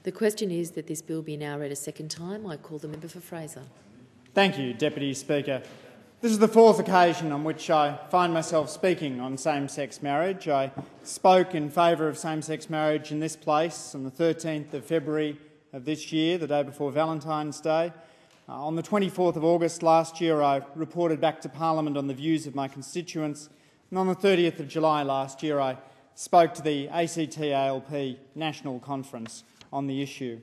The question is that this bill be now read a second time. I call the member for Fraser. Thank you, Deputy Speaker. This is the fourth occasion on which I find myself speaking on same-sex marriage. I spoke in favour of same-sex marriage in this place on the 13th of February of this year, the day before Valentine's Day. On the 24th of August last year, I reported back to Parliament on the views of my constituents, and on the 30th of July last year, I spoke to the ACT-ALP National Conference on the issue.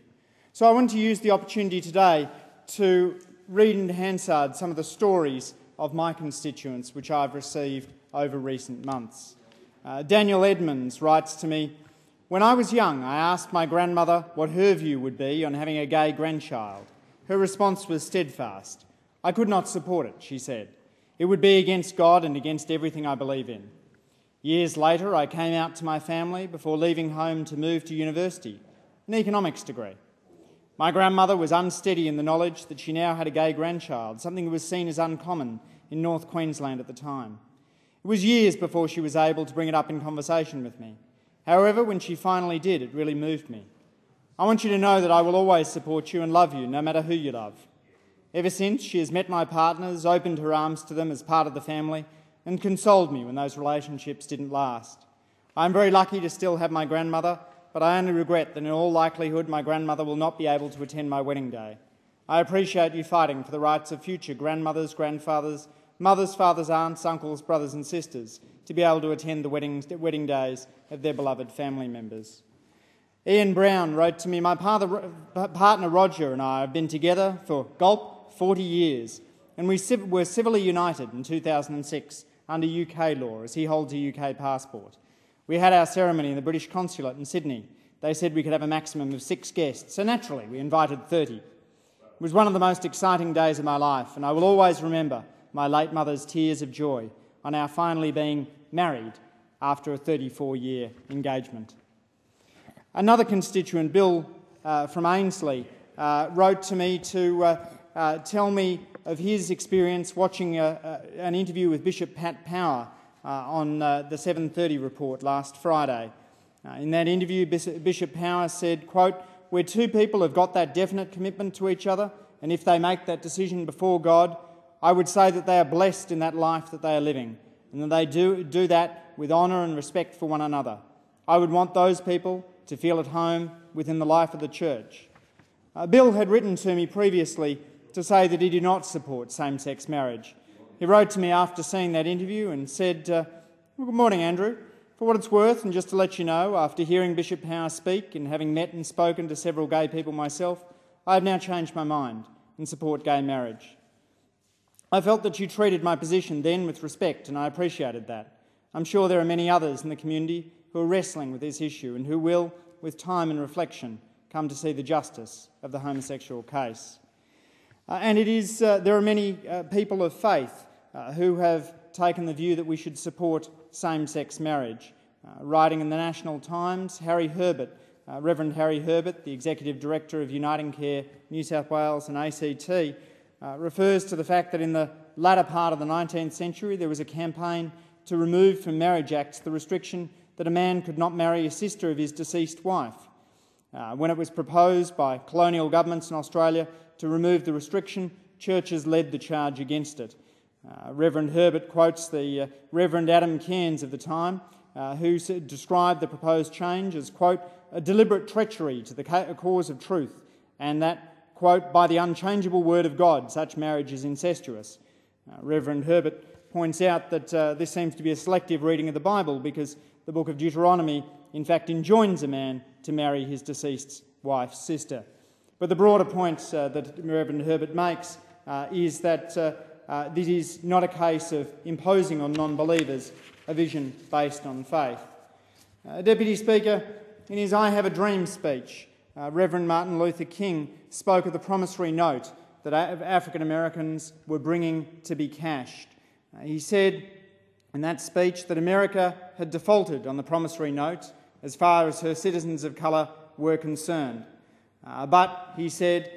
So I want to use the opportunity today to read in Hansard some of the stories of my constituents which I've received over recent months. Daniel Edmonds writes to me, "When I was young, I asked my grandmother what her view would be on having a gay grandchild. Her response was steadfast. I could not support it, she said. It would be against God and against everything I believe in. Years later, I came out to my family before leaving home to move to university, an economics degree. My grandmother was unsteady in the knowledge that she now had a gay grandchild, something that was seen as uncommon in North Queensland at the time. It was years before she was able to bring it up in conversation with me. However, when she finally did, it really moved me. I want you to know that I will always support you and love you, no matter who you love. Ever since, she has met my partners, opened her arms to them as part of the family, and consoled me when those relationships didn't last. I am very lucky to still have my grandmother, but I only regret that in all likelihood my grandmother will not be able to attend my wedding day. I appreciate you fighting for the rights of future grandmothers, grandfathers, mothers, fathers, aunts, uncles, brothers and sisters to be able to attend the wedding days of their beloved family members." Ian Brown wrote to me, "My partner Roger and I have been together for 40 years, and we were civilly united in 2006 under UK law as he holds a UK passport. We had our ceremony in the British Consulate in Sydney. They said we could have a maximum of 6 guests, so naturally we invited 30. It was one of the most exciting days of my life, and I will always remember my late mother's tears of joy on our finally being married after a 34-year engagement." Another constituent, Bill from Ainslie, wrote to me to tell me of his experience watching an interview with Bishop Pat Power on the 7:30 report last Friday. In that interview, Bishop Power said, quote, "Where two people have got that definite commitment to each other, and if they make that decision before God, I would say that they are blessed in that life that they are living, and that they do that with honour and respect for one another. I would want those people to feel at home within the life of the church." Bill had written to me previously to say that he did not support same-sex marriage. He wrote to me after seeing that interview and said, "Good morning, Andrew. For what it's worth, and just to let you know, after hearing Bishop Power speak and having met and spoken to several gay people myself, I have now changed my mind and support gay marriage. I felt that you treated my position then with respect, and I appreciated that. I'm sure there are many others in the community who are wrestling with this issue and who will, with time and reflection, come to see the justice of the homosexual case. And there are many people of faith who have taken the view that we should support same-sex marriage. Writing in the National Times, Harry Herbert, Reverend Harry Herbert, the Executive Director of Uniting Care New South Wales and ACT, refers to the fact that in the latter part of the 19th century there was a campaign to remove from marriage acts the restriction that a man could not marry a sister of his deceased wife. When it was proposed by colonial governments in Australia to remove the restriction, churches led the charge against it. Reverend Herbert quotes the Reverend Adam Cairns of the time, who described the proposed change as, quote, "a deliberate treachery to the cause of truth, and that, quote, by the unchangeable word of God, such marriage is incestuous." Reverend Herbert points out that this seems to be a selective reading of the Bible because the book of Deuteronomy, in fact, enjoins a man to marry his deceased wife's sister. But the broader point that Reverend Herbert makes is that this is not a case of imposing on non-believers a vision based on faith. Deputy Speaker, in his I Have a Dream speech, Reverend Martin Luther King spoke of the promissory note that African Americans were bringing to be cashed. He said in that speech that America had defaulted on the promissory note as far as her citizens of colour were concerned. But, he said,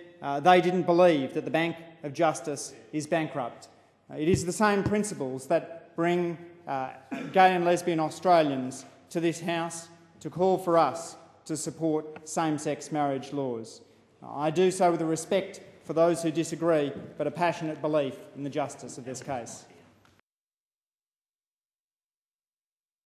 they didn't believe that the Bank of Justice is bankrupt. It is the same principles that bring gay and lesbian Australians to this House to call for us to support same-sex marriage laws. I do so with a respect for those who disagree, but a passionate belief in the justice of this case.